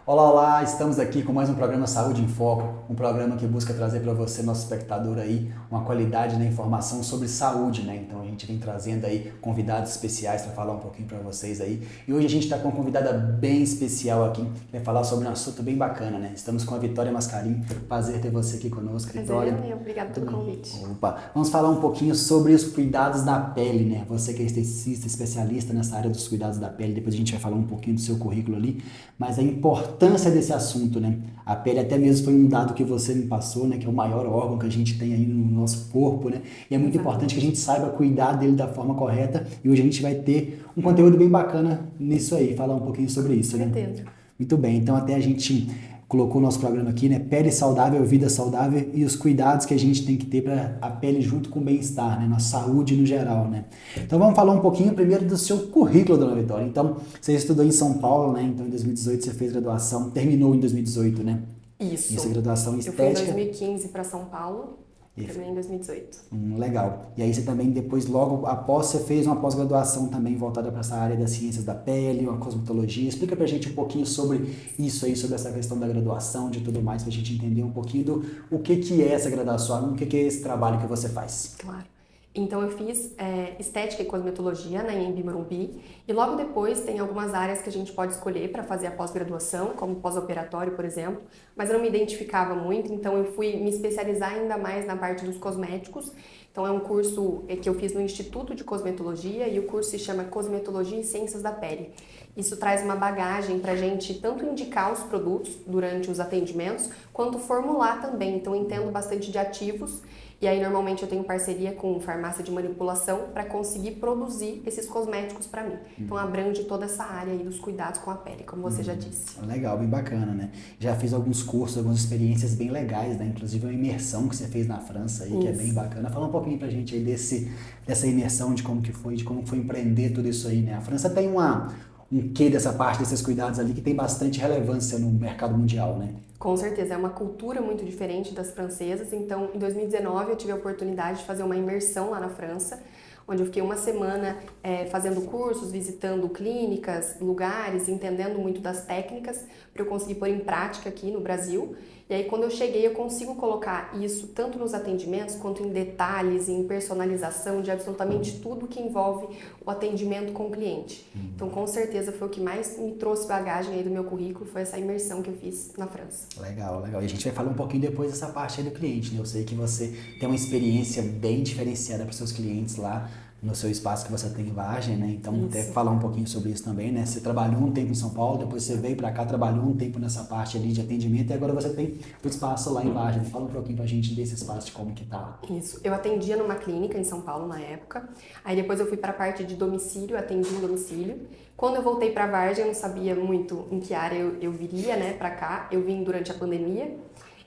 Olá, olá, estamos aqui com mais um programa Saúde em Foco, um programa que busca trazer para você, nosso espectador aí, uma qualidade na informação sobre saúde, né? Então a gente vem trazendo aí convidados especiais para falar um pouquinho para vocês aí. E hoje a gente está com uma convidada bem especial aqui, que vai falar sobre um assunto bem bacana, né? Estamos com a Vitória Mascarim, prazer ter você aqui conosco, Vitória. Prazer é meu, obrigada pelo convite. Opa, vamos falar um pouquinho sobre os cuidados da pele, né? Você que é esteticista, especialista nessa área dos cuidados da pele, depois a gente vai falar um pouquinho do seu currículo ali, mas a importância desse assunto, né? A pele até mesmo foi um dado que você me passou, né? Que é o maior órgão que a gente tem aí no nosso corpo, né? E é muito importante que a gente saiba cuidar dele da forma correta e hoje a gente vai ter um conteúdo bem bacana nisso aí, falar um pouquinho sobre isso, né? Certeza. Muito bem, então até a gente colocou o nosso programa aqui, né? Pele saudável, vida saudável e os cuidados que a gente tem que ter para a pele junto com o bem-estar, né? Na saúde no geral, né? Então vamos falar um pouquinho primeiro do seu currículo, dona Vitória. Então, você estudou em São Paulo, né? Então em 2018 você fez graduação, terminou em 2018, né? Isso, graduação em Eu fui em estética. 2015 para São Paulo, terminei em 2018. Legal. E aí você também depois, logo após, você fez uma pós-graduação também voltada para essa área das ciências da pele, uma cosmetologia. Explica pra gente um pouquinho sobre isso aí, sobre essa questão da graduação, de tudo mais, pra gente entender um pouquinho do o que que é essa graduação, o que que é esse trabalho que você faz. Claro. Então eu fiz estética e cosmetologia na Anhembi Morumbi e logo depois tem algumas áreas que a gente pode escolher para fazer a pós-graduação, como pós-operatório, por exemplo, mas eu não me identificava muito, então eu fui me especializar ainda mais na parte dos cosméticos. Então é um curso que eu fiz no Instituto de Cosmetologia e o curso se chama Cosmetologia e Ciências da Pele. Isso traz uma bagagem para a gente tanto indicar os produtos durante os atendimentos, quanto formular também. Então eu entendo bastante de ativos e aí normalmente eu tenho parceria com farmácia de manipulação para conseguir produzir esses cosméticos para mim. Então abrange toda essa área aí dos cuidados com a pele, como você já disse. Legal, bem bacana, né? Já fiz alguns cursos, algumas experiências bem legais, né? Inclusive uma imersão que você fez na França aí, que é bem bacana. Fala um pouquinho pra gente aí dessa imersão, de como foi empreender tudo isso aí, né? A França tem um quê dessa parte, desses cuidados ali, que tem bastante relevância no mercado mundial, né? Com certeza, é uma cultura muito diferente das francesas. Então, em 2019, eu tive a oportunidade de fazer uma imersão lá na França, onde eu fiquei uma semana fazendo cursos, visitando clínicas, lugares, entendendo muito das técnicas, para eu conseguir pôr em prática aqui no Brasil. E aí, quando eu cheguei, eu consigo colocar isso tanto nos atendimentos, quanto em detalhes, em personalização de absolutamente tudo que envolve o atendimento com o cliente. Então, com certeza, foi o que mais me trouxe bagagem aí do meu currículo, foi essa imersão que eu fiz na França. Legal, legal. E a gente vai falar um pouquinho depois dessa parte aí do cliente, né? Eu sei que você tem uma experiência bem diferenciada para os seus clientes lá no seu espaço que você tem em Vargem, né? Então, até falar um pouquinho sobre isso também, né? Você trabalhou um tempo em São Paulo, depois você veio para cá, trabalhou um tempo nessa parte ali de atendimento e agora você tem o espaço lá em Vargem. Fala um pouquinho pra gente desse espaço, de como que tá. Isso. Eu atendia numa clínica em São Paulo na época. Aí depois eu fui para a parte de domicílio, atendi em domicílio. Quando eu voltei para Vargem, eu não sabia muito em que área eu viria, né, para cá. Eu vim durante a pandemia.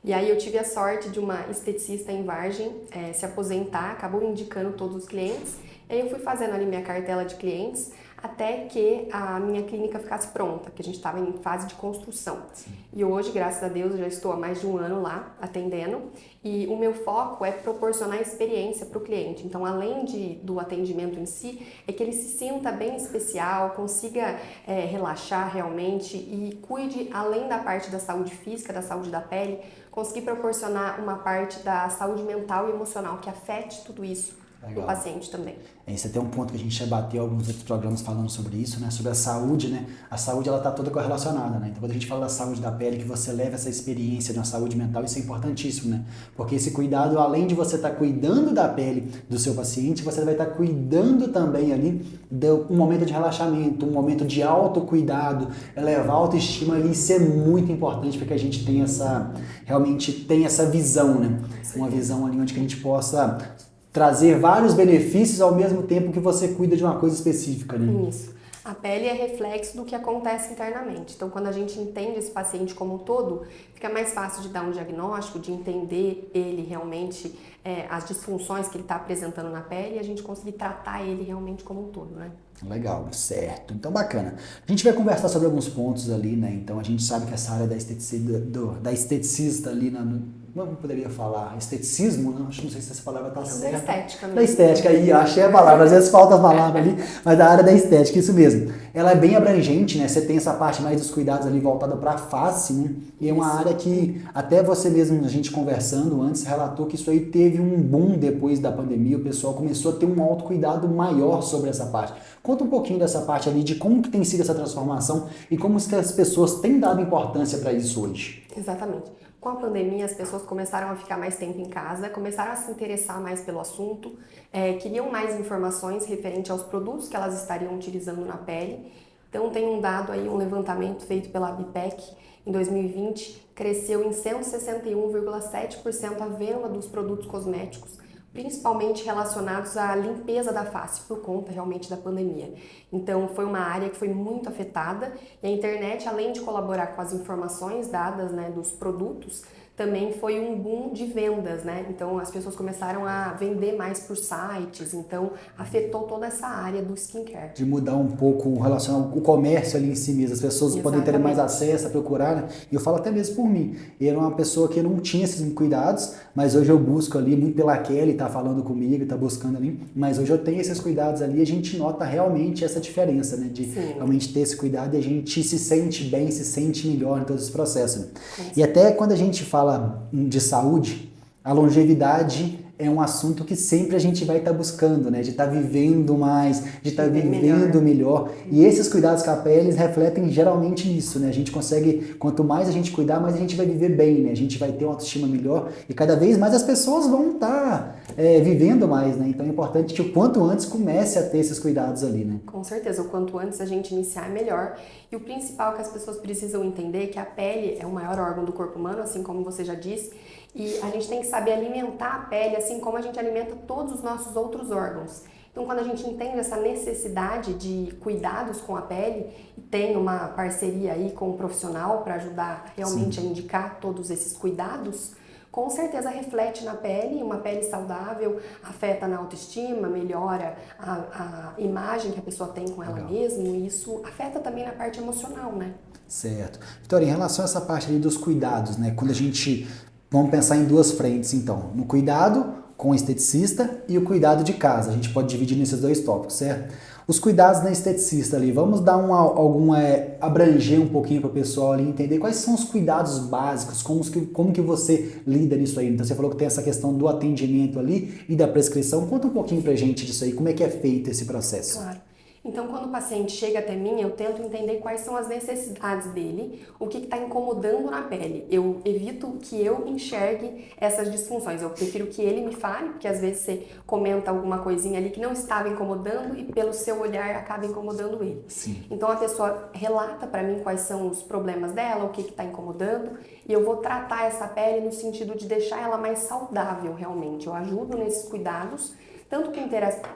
E aí eu tive a sorte de uma esteticista em Vargem se aposentar, acabou me indicando todos os clientes. E aí eu fui fazendo ali minha cartela de clientes até que a minha clínica ficasse pronta, que a gente estava em fase de construção. Sim. E hoje, graças a Deus, eu já estou há mais de um ano lá atendendo e o meu foco é proporcionar experiência para o cliente. Então, além do atendimento em si, é que ele se sinta bem especial, consiga relaxar realmente e cuide, além da parte da saúde física, da saúde da pele, conseguir proporcionar uma parte da saúde mental e emocional que afete tudo isso. Legal. O paciente também. Esse é até um ponto que a gente já bateu alguns outros programas falando sobre isso, né? Sobre a saúde, né? A saúde, ela tá toda correlacionada, né? Então, quando a gente fala da saúde da pele, que você leva essa experiência na saúde mental, isso é importantíssimo, né? Porque esse cuidado, além de você estar cuidando da pele do seu paciente, você vai estar cuidando também ali de um momento de relaxamento, um momento de autocuidado, elevar a autoestima ali, isso é muito importante para que a gente tenha realmente tenha essa visão, né? Uma visão ali onde que a gente possa trazer vários benefícios ao mesmo tempo que você cuida de uma coisa específica, né? Isso. A pele é reflexo do que acontece internamente. Então, quando a gente entende esse paciente como um todo, fica mais fácil de dar um diagnóstico, de entender ele realmente, as disfunções que ele está apresentando na pele e a gente conseguir tratar ele realmente como um todo, né? Legal, certo. Então, bacana. A gente vai conversar sobre alguns pontos ali, né? Então, a gente sabe que essa área da esteticista ali não poderia falar, esteticismo, não sei se essa palavra está certa. Da estética mesmo. Da estética, aí, achei a palavra, às vezes falta a palavra ali, mas da área da estética, isso mesmo. Ela é bem abrangente, né? Você tem essa parte mais dos cuidados ali voltada para a face, né? E é uma área que até você mesmo, a gente conversando antes, relatou que isso aí teve um boom depois da pandemia, o pessoal começou a ter um autocuidado maior sobre essa parte. Conta um pouquinho dessa parte ali, de como que tem sido essa transformação e como que as pessoas têm dado importância para isso hoje. Exatamente. Com a pandemia, as pessoas começaram a ficar mais tempo em casa, começaram a se interessar mais pelo assunto, queriam mais informações referente aos produtos que elas estariam utilizando na pele. Então, tem um dado aí, um levantamento feito pela ABPEC em 2020, cresceu em 161,7% a venda dos produtos cosméticos, principalmente relacionados à limpeza da face, por conta realmente da pandemia. Então, foi uma área que foi muito afetada e a internet, além de colaborar com as informações dadas, né, dos produtos, também foi um boom de vendas, né? Então, as pessoas começaram a vender mais por sites, então afetou toda essa área do skincare. De mudar um pouco o comércio ali em si mesmo, as pessoas podem ter mais acesso a procurar, né? E eu falo até mesmo por mim, eu era uma pessoa que não tinha esses cuidados, mas hoje eu busco ali, muito pela Kelly, tá falando comigo, tá buscando ali, mas hoje eu tenho esses cuidados ali e a gente nota realmente essa diferença, né? De realmente ter esse cuidado e a gente se sente bem, se sente melhor em todo esse processo, né? E até quando a gente fala de saúde, a longevidade é um assunto que sempre a gente vai estar buscando, né? De estar vivendo mais, de estar vivendo melhor. E esses cuidados com a pele refletem geralmente nisso, né? A gente consegue, quanto mais a gente cuidar, mais a gente vai viver bem, né? A gente vai ter uma autoestima melhor e cada vez mais as pessoas vão estar vivendo mais, né? Então é importante que o quanto antes comece a ter esses cuidados ali, né? Com certeza, o quanto antes a gente iniciar é melhor. E o principal que as pessoas precisam entender é que a pele é o maior órgão do corpo humano, assim como você já disse, e a gente tem que saber alimentar a pele assim como a gente alimenta todos os nossos outros órgãos. Então, quando a gente entende essa necessidade de cuidados com a pele e tem uma parceria aí com um profissional para ajudar realmente a indicar todos esses cuidados, com certeza reflete na pele, uma pele saudável, afeta na autoestima, melhora a imagem que a pessoa tem com ela mesma, e isso afeta também na parte emocional, né? Certo. Vitória, em relação a essa parte ali dos cuidados, né? Quando a gente... Vamos pensar em duas frentes, então. No cuidado com o esteticista e o cuidado de casa. A gente pode dividir nesses dois tópicos, certo? Os cuidados na esteticista ali, vamos dar abranger um pouquinho para o pessoal ali entender quais são os cuidados básicos, como que você lida nisso aí. Então você falou que tem essa questão do atendimento ali e da prescrição. Conta um pouquinho pra gente disso aí, como é que é feito esse processo. Claro. Então, quando o paciente chega até mim, eu tento entender quais são as necessidades dele, o que está incomodando na pele. Eu evito que eu enxergue essas disfunções. Eu prefiro que ele me fale, porque às vezes você comenta alguma coisinha ali que não estava incomodando e pelo seu olhar acaba incomodando ele. Sim. Então, a pessoa relata para mim quais são os problemas dela, o que está incomodando, e eu vou tratar essa pele no sentido de deixar ela mais saudável realmente. Eu ajudo nesses cuidados, tanto com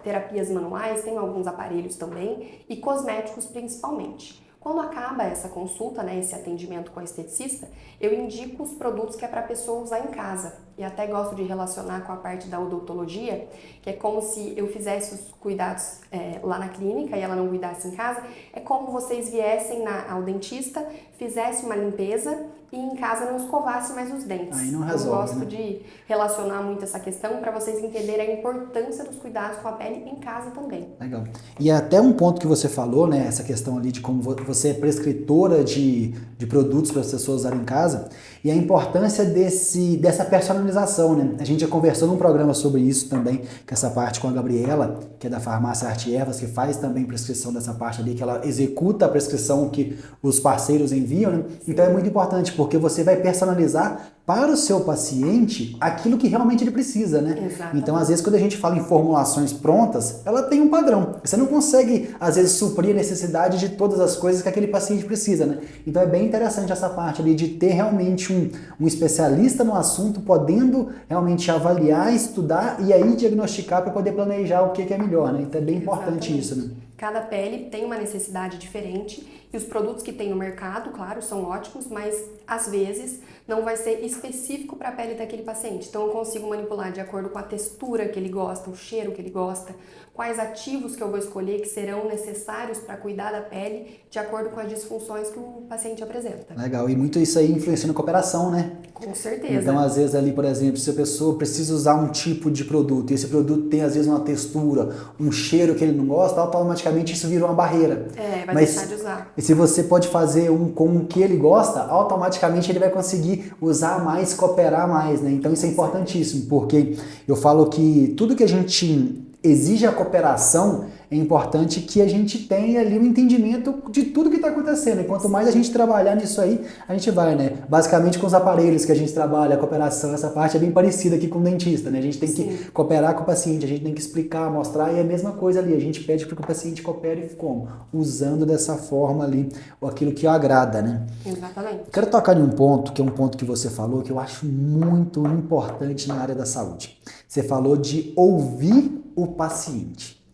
terapias manuais, tem alguns aparelhos também, e cosméticos principalmente. Quando acaba essa consulta, né, esse atendimento com a esteticista, eu indico os produtos que é para a pessoa usar em casa. E até gosto de relacionar com a parte da odontologia, que é como se eu fizesse os cuidados lá na clínica e ela não cuidasse em casa. É como vocês viessem ao dentista, fizesse uma limpeza e em casa não escovasse mais os dentes. Aí não resolve, eu gosto né? de relacionar muito essa questão para vocês entenderem a importância dos cuidados com a pele em casa também. Legal. E até um ponto que você falou, né, essa questão ali de como você é prescritora de produtos para as pessoas usarem em casa, e a importância dessa personalização, né? A gente já conversou num programa sobre isso também, com essa parte com a Gabriela, que é da farmácia Arte Ervas, que faz também prescrição dessa parte ali, que ela executa a prescrição que os parceiros enviam, né? Então é muito importante, porque você vai personalizar para o seu paciente aquilo que realmente ele precisa, né? Exatamente. Então, às vezes, quando a gente fala em formulações prontas, ela tem um padrão. Você não consegue, às vezes, suprir a necessidade de todas as coisas que aquele paciente precisa, né? Então, é bem interessante essa parte ali de ter realmente um especialista no assunto, podendo realmente avaliar, estudar e aí diagnosticar para poder planejar o que é melhor, né? Então, é bem importante isso, né? Cada pele tem uma necessidade diferente E os produtos que tem no mercado, claro, são ótimos, mas às vezes não vai ser específico para a pele daquele paciente. Então eu consigo manipular de acordo com a textura que ele gosta, o cheiro que ele gosta, quais ativos que eu vou escolher que serão necessários para cuidar da pele de acordo com as disfunções que o paciente apresenta. Legal, e muito isso aí influencia na cooperação, né? Com certeza. Então, às vezes ali, por exemplo, se a pessoa precisa usar um tipo de produto e esse produto tem, às vezes, uma textura, um cheiro que ele não gosta, automaticamente isso vira uma barreira. Vai deixar de usar. E se você pode fazer um com o que ele gosta, automaticamente ele vai conseguir usar mais, cooperar mais, né? Então isso é importantíssimo, porque eu falo que tudo que a gente exige a cooperação, é importante que a gente tenha ali um entendimento de tudo que está acontecendo. E quanto mais a gente trabalhar nisso aí, a gente vai, né? Basicamente com os aparelhos que a gente trabalha, a cooperação, essa parte é bem parecida aqui com o dentista, né? A gente tem que cooperar com o paciente, a gente tem que explicar, mostrar, e é a mesma coisa ali. A gente pede para que o paciente coopere como? Usando dessa forma ali aquilo que agrada, né? Exatamente. Quero tocar em um ponto, que é um ponto que você falou, que eu acho muito importante na área da saúde. Você falou de ouvir o paciente.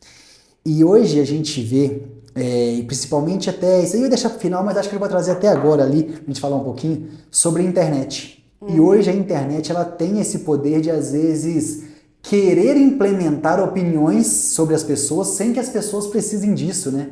E hoje a gente vê, principalmente até, isso aí eu vou deixar para o final, mas acho que eu vou trazer até agora ali, a gente falar um pouquinho, sobre a internet. E hoje a internet, ela tem esse poder de, às vezes, querer implementar opiniões sobre as pessoas sem que as pessoas precisem disso, né?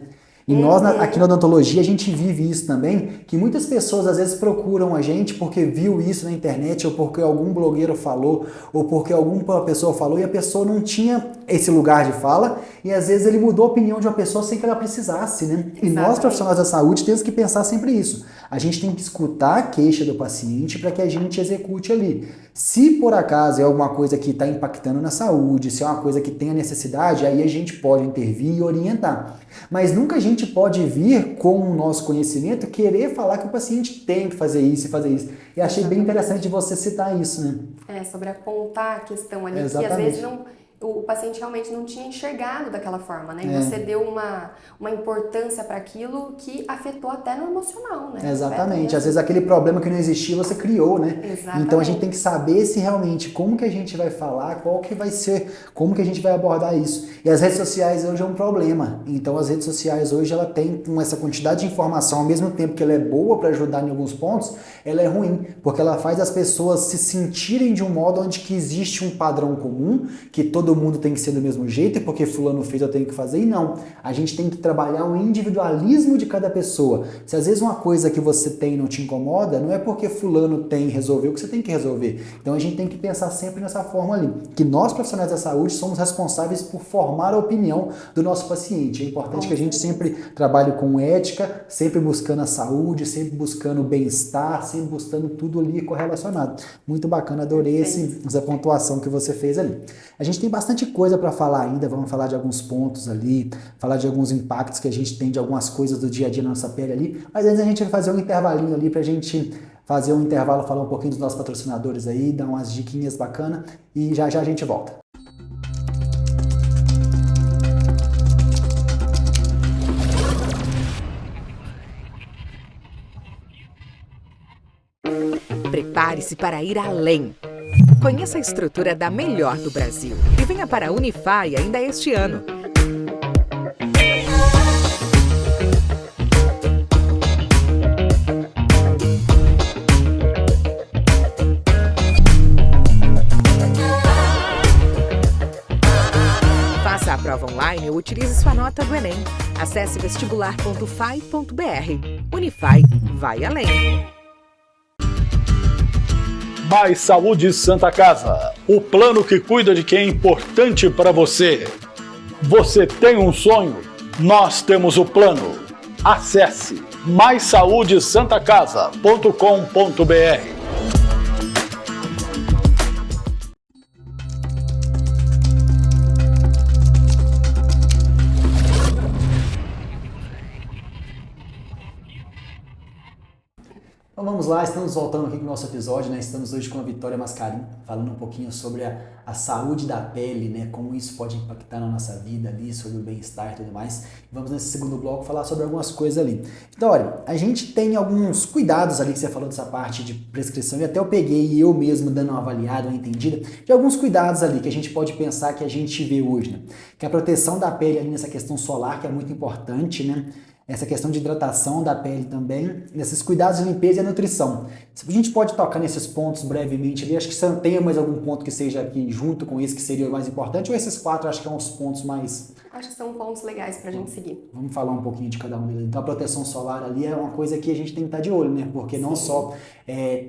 E nós, aqui na odontologia, a gente vive isso também, que muitas pessoas às vezes procuram a gente porque viu isso na internet, ou porque algum blogueiro falou, ou porque alguma pessoa falou e a pessoa não tinha esse lugar de fala, e às vezes ele mudou a opinião de uma pessoa sem que ela precisasse, né? Exatamente. E nós, profissionais da saúde, temos que pensar sempre isso. A gente tem que escutar a queixa do paciente para que a gente execute ali. Se por acaso é alguma coisa que está impactando na saúde, se é uma coisa que tem a necessidade, aí a gente pode intervir e orientar. Mas nunca a gente pode vir com o nosso conhecimento querer falar que o paciente tem que fazer isso e fazer isso. E achei bem interessante de você citar isso, né? Sobre apontar a questão ali, Exatamente. que às vezes o paciente realmente não tinha enxergado daquela forma, né? E você deu uma importância para aquilo que afetou até no emocional, né? Exatamente. Às vezes aquele problema que não existia você criou, né? Exatamente. Então a gente tem que saber se realmente como que a gente vai falar, qual que vai ser, como que a gente vai abordar isso. E as redes sociais hoje é um problema. Então as redes sociais hoje ela tem essa quantidade de informação, ao mesmo tempo que ela é boa para ajudar em alguns pontos, ela é ruim, porque ela faz as pessoas se sentirem de um modo onde que existe um padrão comum, que todo mundo tem que ser do mesmo jeito, e porque fulano fez eu tenho que fazer, e não. A gente tem que trabalhar o individualismo de cada pessoa. Se às vezes uma coisa que você tem não te incomoda, não é porque fulano tem resolveu que você tem que resolver. Então a gente tem que pensar sempre nessa forma ali, que nós profissionais da saúde somos responsáveis por formar a opinião do nosso paciente. É importante que a gente sempre trabalhe com ética, sempre buscando a saúde, sempre buscando o bem-estar, sempre buscando tudo ali correlacionado. Muito bacana, adorei essa pontuação que você fez ali. A gente tem bastante coisa para falar ainda, vamos falar de alguns pontos ali, falar de alguns impactos que a gente tem de algumas coisas do dia a dia na nossa pele ali, mas antes a gente vai fazer um intervalinho ali pra gente fazer um intervalo, falar um pouquinho dos nossos patrocinadores aí, dar umas diquinhas bacanas e já já a gente volta. Prepare-se para ir além. Conheça a estrutura da melhor do Brasil e venha para a Unify ainda este ano. Faça a prova online ou utilize sua nota do Enem. Acesse vestibular.fai.br. Unify, vai além. Mais Saúde Santa Casa, o plano que cuida de quem é importante para você. Você tem um sonho? Nós temos o plano. Acesse maissaudesantacasa.com.br. Então vamos lá, estamos voltando aqui com o nosso episódio, né? Estamos hoje com a Vitória Mascarim, falando um pouquinho sobre a saúde da pele, né? Como isso pode impactar na nossa vida ali, sobre o bem-estar e tudo mais. Vamos nesse segundo bloco falar sobre algumas coisas ali. Vitória, a gente tem alguns cuidados ali que você falou dessa parte de prescrição, e até eu peguei e eu mesmo dando uma avaliada, uma entendida, de alguns cuidados ali que a gente pode pensar que a gente vê hoje, né? Que a proteção da pele ali nessa questão solar, que é muito importante, né? essa questão de hidratação da pele também, nesses cuidados de limpeza e nutrição. A gente pode tocar nesses pontos brevemente ali, acho que você tem mais algum ponto que seja aqui junto com isso que seria o mais importante, ou esses 4 acho que são os pontos mais... Acho que são pontos legais pra gente seguir. Vamos falar um pouquinho de cada um deles. Então a proteção solar ali é uma coisa que a gente tem que estar de olho, né? Porque não só,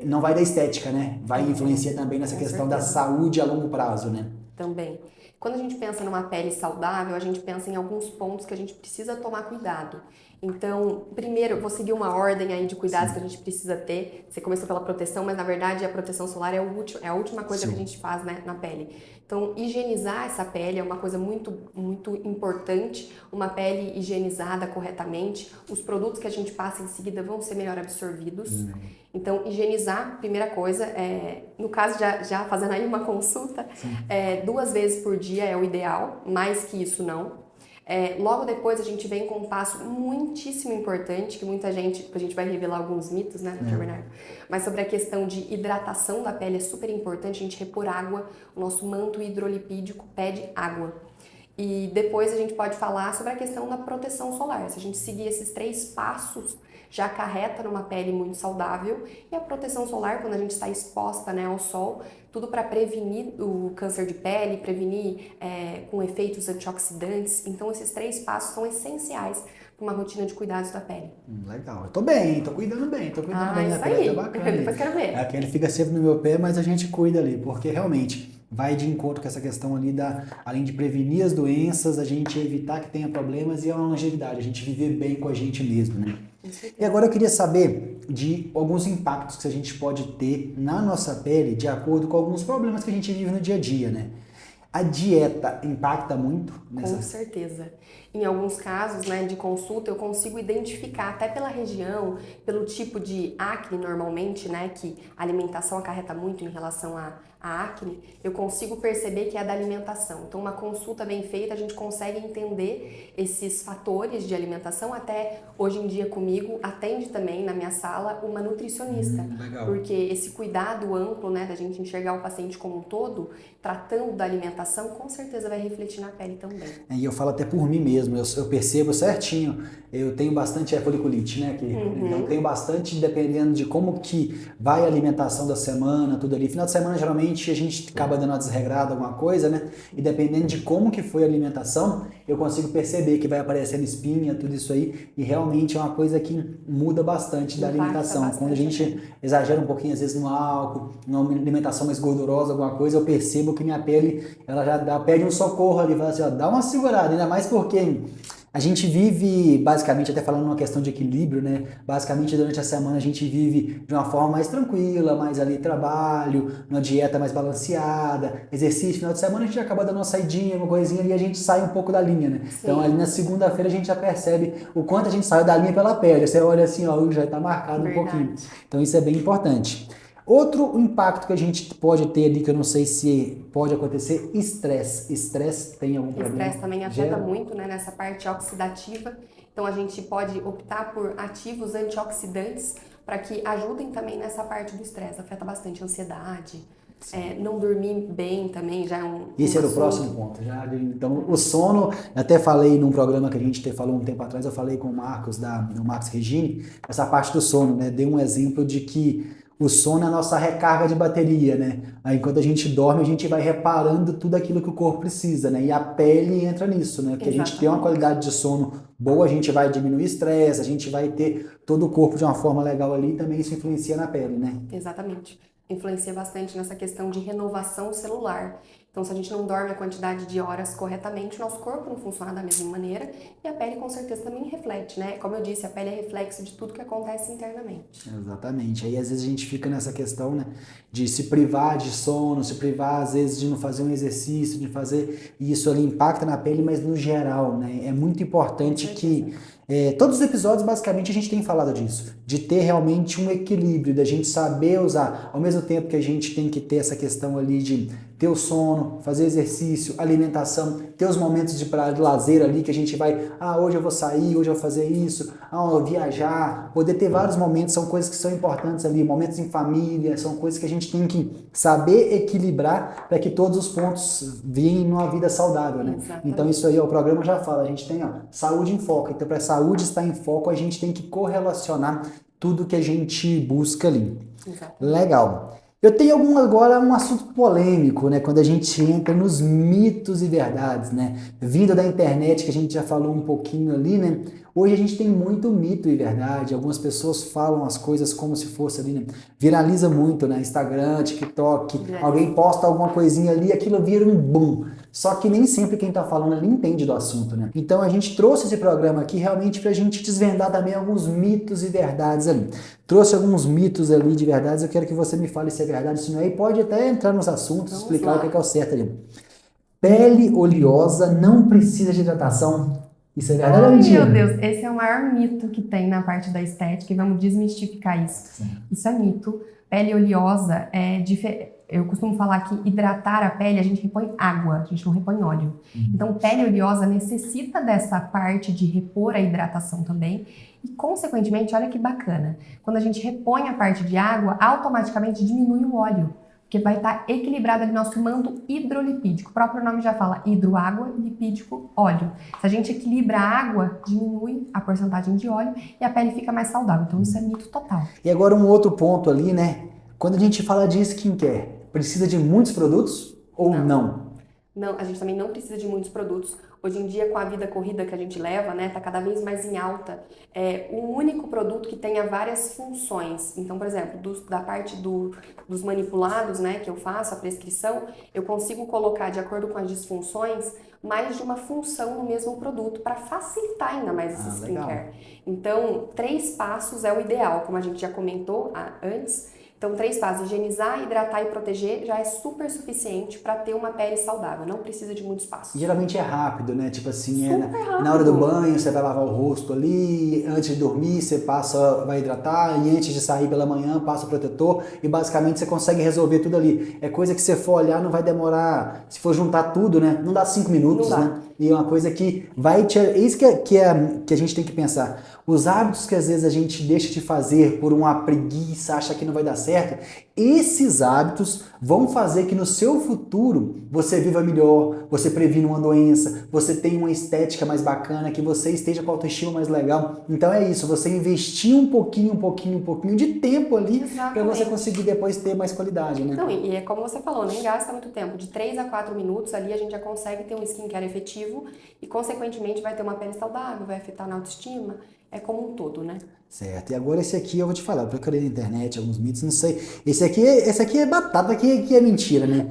não vai da estética, né? Vai influenciar também nessa questão da saúde a longo prazo, né? Também. Quando a gente pensa numa pele saudável, a gente pensa em alguns pontos que a gente precisa tomar cuidado. Então, primeiro, eu vou seguir uma ordem aí de cuidados que a gente precisa ter. Você começou pela proteção, mas na verdade a proteção solar é a última coisa que a gente faz, né, na pele. Então, higienizar essa pele é uma coisa muito, muito importante. Uma pele higienizada corretamente, os produtos que a gente passa em seguida vão ser melhor absorvidos. Então, higienizar, primeira coisa, no caso, já fazendo aí uma consulta, 2 vezes por dia é o ideal, mais que isso não. Logo depois a gente vem com um passo muitíssimo importante, que muita gente, a gente vai revelar alguns mitos, né, Dr. Bernardo? Mas sobre a questão de hidratação da pele é super importante a gente repor água, o nosso manto hidrolipídico pede água. E depois a gente pode falar sobre a questão da proteção solar. Se a gente seguir esses 3 passos, já acarreta numa pele muito saudável. E a proteção solar, quando a gente está exposta, né, ao sol, tudo para prevenir o câncer de pele, prevenir com efeitos antioxidantes. Então, esses 3 passos são essenciais para uma rotina de cuidados da pele. Legal. Eu tô bem, tô cuidando bem. Isso Minha aí. pele tá bacana. Depois quero ver. Aquele fica sempre no meu pé, mas a gente cuida ali, porque realmente vai de encontro com essa questão ali além de prevenir as doenças, a gente evitar que tenha problemas e a longevidade, a gente viver bem com a gente mesmo, né? E agora eu queria saber de alguns impactos que a gente pode ter na nossa pele de acordo com alguns problemas que a gente vive no dia a dia, né? A dieta impacta muito nessa... Com certeza. Em alguns casos, né, de consulta, eu consigo identificar até pela região, pelo tipo de acne normalmente, né, que a alimentação acarreta muito em relação à acne, eu consigo perceber que é da alimentação. Então, uma consulta bem feita, a gente consegue entender esses fatores de alimentação. Até hoje em dia comigo, atende também na minha sala uma nutricionista. Legal. Porque esse cuidado amplo, né, da gente enxergar o paciente como um todo, tratando da alimentação, com certeza vai refletir na pele também. E eu falo até por mim mesmo, eu percebo certinho, eu tenho bastante foliculite, né? Então tenho bastante, dependendo de como que vai a alimentação da semana, tudo ali. Final de semana, geralmente, a gente acaba dando uma desregrada, alguma coisa, né? E dependendo de como que foi a alimentação, eu consigo perceber que vai aparecendo espinha, tudo isso aí. E realmente é uma coisa que muda bastante da alimentação. Bastante. Quando a gente exagera um pouquinho, às vezes, no álcool, numa alimentação mais gordurosa, alguma coisa, eu percebo que minha pele, ela já pede um socorro ali, fala assim, ó, dá uma segurada, ainda mais porque a gente vive, basicamente, até falando numa questão de equilíbrio, né? Basicamente, durante a semana a gente vive de uma forma mais tranquila, mais ali trabalho, uma dieta mais balanceada, exercício. Final de semana a gente acaba dando uma saidinha, uma coisinha ali, a gente sai um pouco da linha, né? Sim. Então, ali na segunda-feira a gente já percebe o quanto a gente saiu da linha pela pele. Você olha assim, ó, já tá marcado um pouquinho. Então, isso é bem importante. Outro impacto que a gente pode ter ali, que eu não sei se pode acontecer, estresse. Estresse tem algum problema? Estresse também afeta muito, né, nessa parte oxidativa. Então a gente pode optar por ativos antioxidantes para que ajudem também nessa parte do estresse. Afeta bastante a ansiedade. Não dormir bem também já é um... Esse era o próximo ponto. Então, o sono, até falei num programa que a gente falou um tempo atrás, eu falei com o Marcos, do Marcos Regine, essa parte do sono, né? Dei um exemplo de que o sono é a nossa recarga de bateria, né? Aí, quando a gente dorme, a gente vai reparando tudo aquilo que o corpo precisa, né? E a pele entra nisso, né? Porque a gente tem uma qualidade de sono boa, a gente vai diminuir o estresse, a gente vai ter todo o corpo de uma forma legal ali, e também isso influencia na pele, né? Exatamente. Influencia bastante nessa questão de renovação celular. Então, se a gente não dorme a quantidade de horas corretamente, o nosso corpo não funciona da mesma maneira e a pele, com certeza, também reflete, né? Como eu disse, a pele é reflexo de tudo que acontece internamente. Exatamente. Aí, às vezes, a gente fica nessa questão, né, de se privar de sono, se privar, às vezes, de não fazer um exercício, de fazer... E isso ali impacta na pele, mas no geral, né? É muito importante que... todos os episódios, basicamente, a gente tem falado disso. de ter realmente um equilíbrio, da gente saber usar, ao mesmo tempo que a gente tem que ter essa questão ali de ter o sono, fazer exercício, alimentação, ter os momentos de lazer ali que a gente vai, hoje eu vou sair, hoje eu vou fazer isso, eu vou viajar, poder ter vários momentos, são coisas que são importantes ali, momentos em família, são coisas que a gente tem que saber equilibrar para que todos os pontos venham numa vida saudável, né? Exatamente. Então isso aí, o programa já fala, a gente tem saúde em foco, então para a saúde estar em foco, a gente tem que correlacionar tudo que a gente busca ali. Exatamente. Legal. Eu tenho agora um assunto polêmico, né? Quando a gente entra nos mitos e verdades, né? Vindo da internet, que a gente já falou um pouquinho ali, né? Hoje a gente tem muito mito e verdade. Algumas pessoas falam as coisas como se fosse ali, né? Viraliza muito, né? Instagram, TikTok, alguém posta alguma coisinha ali, aquilo vira um boom. Só que nem sempre quem tá falando ali entende do assunto, né? Então a gente trouxe esse programa aqui realmente pra gente desvendar também alguns mitos e verdades ali. Trouxe alguns mitos ali de verdades, eu quero que você me fale se é verdade, se não é, e pode até entrar nos assuntos, Vamos explicar lá. o que é o certo ali. Pele oleosa não precisa de hidratação. Isso é verdade ou Ai, mentira? meu Deus, esse é o maior mito que tem na parte da estética e vamos desmistificar isso. Sim. Isso é mito. Pele oleosa é diferente. Eu costumo falar que hidratar a pele, a gente repõe água, a gente não repõe óleo. Então, pele oleosa necessita dessa parte de repor a hidratação também. E, consequentemente, olha que bacana, quando a gente repõe a parte de água, automaticamente diminui o óleo, porque vai estar equilibrado ali nosso manto hidrolipídico. O próprio nome já fala hidroágua, lipídico, óleo. Se a gente equilibra a água, diminui a porcentagem de óleo e a pele fica mais saudável. Então, isso é mito total. E agora um outro ponto ali, né? Quando a gente fala de skincare, precisa de muitos produtos ou não? Não, a gente também não precisa de muitos produtos. Hoje em dia, com a vida corrida que a gente leva, né, tá cada vez mais em alta. É um único produto que tenha várias funções. Então, por exemplo, da parte dos manipulados, né, que eu faço, a prescrição, eu consigo colocar, de acordo com as disfunções, mais de uma função no mesmo produto para facilitar ainda mais esse skincare. Legal. Então, 3 passos é o ideal, como a gente já comentou antes. Então, 3 passos: higienizar, hidratar e proteger já é super suficiente para ter uma pele saudável. Não precisa de muitos passos. Geralmente é rápido, né? Tipo assim, Super rápido. na hora do banho você vai lavar o rosto ali, antes de dormir você vai hidratar e antes de sair pela manhã passa o protetor e basicamente você consegue resolver tudo ali. É coisa que se você for olhar não vai demorar, se for juntar tudo, né? Não dá 5 minutos, Não dá. né? E é uma coisa que vai te... É isso que a gente tem que pensar. Os hábitos que às vezes a gente deixa de fazer por uma preguiça, acha que não vai dar certo, esses hábitos vão fazer que no seu futuro você viva melhor, você previna uma doença, você tenha uma estética mais bacana, que você esteja com a autoestima mais legal. Então é isso, você investir um pouquinho de tempo ali para você conseguir depois ter mais qualidade, né? Não, e é como você falou, nem gasta muito tempo. De 3 a 4 minutos ali a gente já consegue ter um skincare efetivo e, consequentemente, vai ter uma pele saudável, vai afetar na autoestima. É como um todo, né? Certo, e agora esse aqui eu vou te falar, eu procurei na internet alguns mitos, não sei, esse aqui é batata, que é mentira, né?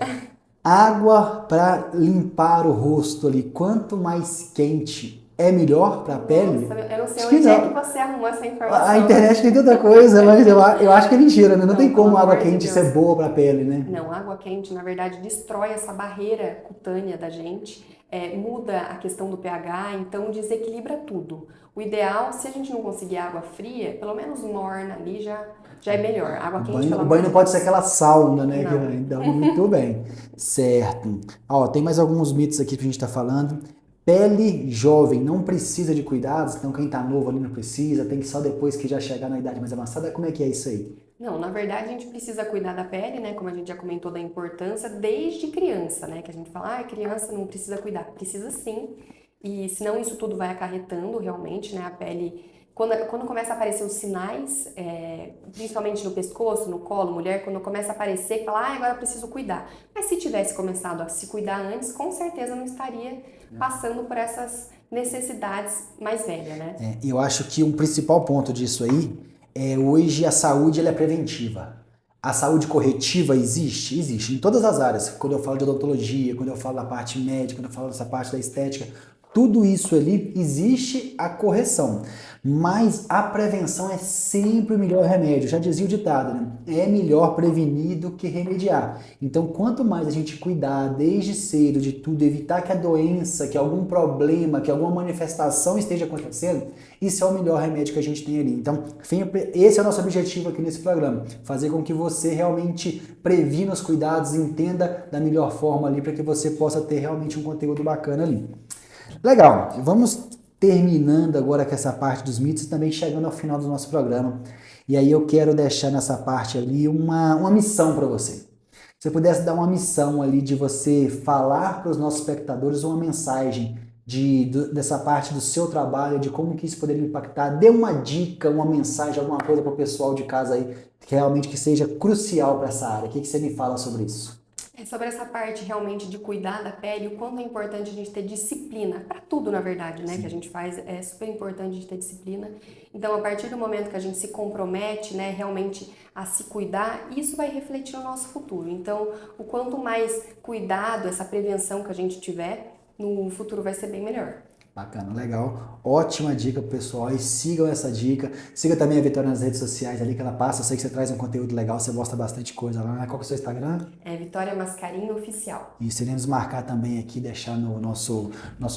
Água para limpar o rosto ali, quanto mais quente é melhor para a pele? Nossa, eu não sei Acho que onde é não. que você arrumou essa informação. A internet tem tanta coisa, mas eu acho que é mentira, né? Não tem como pelo água amor de quente Deus. ser boa para a pele, né? Não, água quente, na verdade, destrói essa barreira cutânea da gente, muda a questão do pH, então desequilibra tudo. O ideal, se a gente não conseguir água fria, pelo menos morna ali já é melhor. Água quente, pelo O amor banho de não pode Deus. ser aquela sauna, né? Não. Que vai dar muito bem. Certo. Ó, tem mais alguns mitos aqui que a gente tá falando. Pele jovem não precisa de cuidados, então quem tá novo ali não precisa, tem que só depois que já chegar na idade mais avançada. Como é que é isso aí? Não, na verdade a gente precisa cuidar da pele, né? Como a gente já comentou da importância desde criança, né? Que a gente fala, criança não precisa cuidar. Precisa sim. E senão isso tudo vai acarretando realmente, né? A pele, quando começa a aparecer os sinais, principalmente no pescoço, no colo, mulher, quando começa a aparecer, fala, agora eu preciso cuidar. Mas se tivesse começado a se cuidar antes, com certeza não estaria passando por essas necessidades mais velhas, né? Eu acho que um principal ponto disso aí é hoje a saúde ela é preventiva. A saúde corretiva existe? Existe em todas as áreas. Quando eu falo de odontologia, quando eu falo da parte médica, quando eu falo dessa parte da estética, tudo isso ali, existe a correção. Mas a prevenção é sempre o melhor remédio. Já dizia o ditado, né? É melhor prevenir do que remediar. Então, quanto mais a gente cuidar desde cedo de tudo, evitar que a doença, que algum problema, que alguma manifestação esteja acontecendo, isso é o melhor remédio que a gente tem ali. Então, esse é o nosso objetivo aqui nesse programa. Fazer com que você realmente previna os cuidados, entenda da melhor forma ali, para que você possa ter realmente um conteúdo bacana ali. Legal, vamos terminando agora com essa parte dos mitos e também chegando ao final do nosso programa. E aí eu quero deixar nessa parte ali uma missão para você. Se você pudesse dar uma missão ali de você falar para os nossos espectadores uma mensagem dessa parte do seu trabalho, de como que isso poderia impactar, dê uma dica, uma mensagem, alguma coisa para o pessoal de casa aí, que realmente que seja crucial para essa área. O que você me fala sobre isso? Sobre essa parte realmente de cuidar da pele, o quanto é importante a gente ter disciplina, para tudo na verdade, né, que a gente faz, é super importante a gente ter disciplina. Então, a partir do momento que a gente se compromete, né, realmente a se cuidar, isso vai refletir no nosso futuro. Então, o quanto mais cuidado, essa prevenção que a gente tiver, no futuro vai ser bem melhor. Bacana, legal. Ótima dica pro pessoal e sigam essa dica. Siga também a Vitória nas redes sociais ali que ela passa. Eu sei que você traz um conteúdo legal, você mostra bastante coisa lá. Qual que é o seu Instagram? É Vitória Mascarinho Oficial. E iremos marcar também aqui, deixar no nosso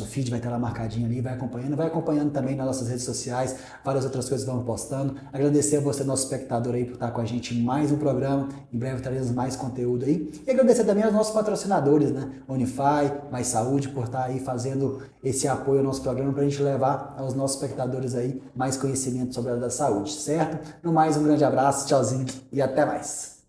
feed, vai estar lá marcadinho ali, vai acompanhando também nas nossas redes sociais, várias outras coisas que vamos postando. Agradecer a você, nosso espectador aí, por estar com a gente em mais um programa. Em breve teremos mais conteúdo aí. E agradecer também aos nossos patrocinadores, né? Unify, Mais Saúde, por estar aí fazendo esse apoio ao nosso programa para a gente levar aos nossos espectadores aí mais conhecimento sobre a área da saúde, certo? No mais, um grande abraço, tchauzinho e até mais.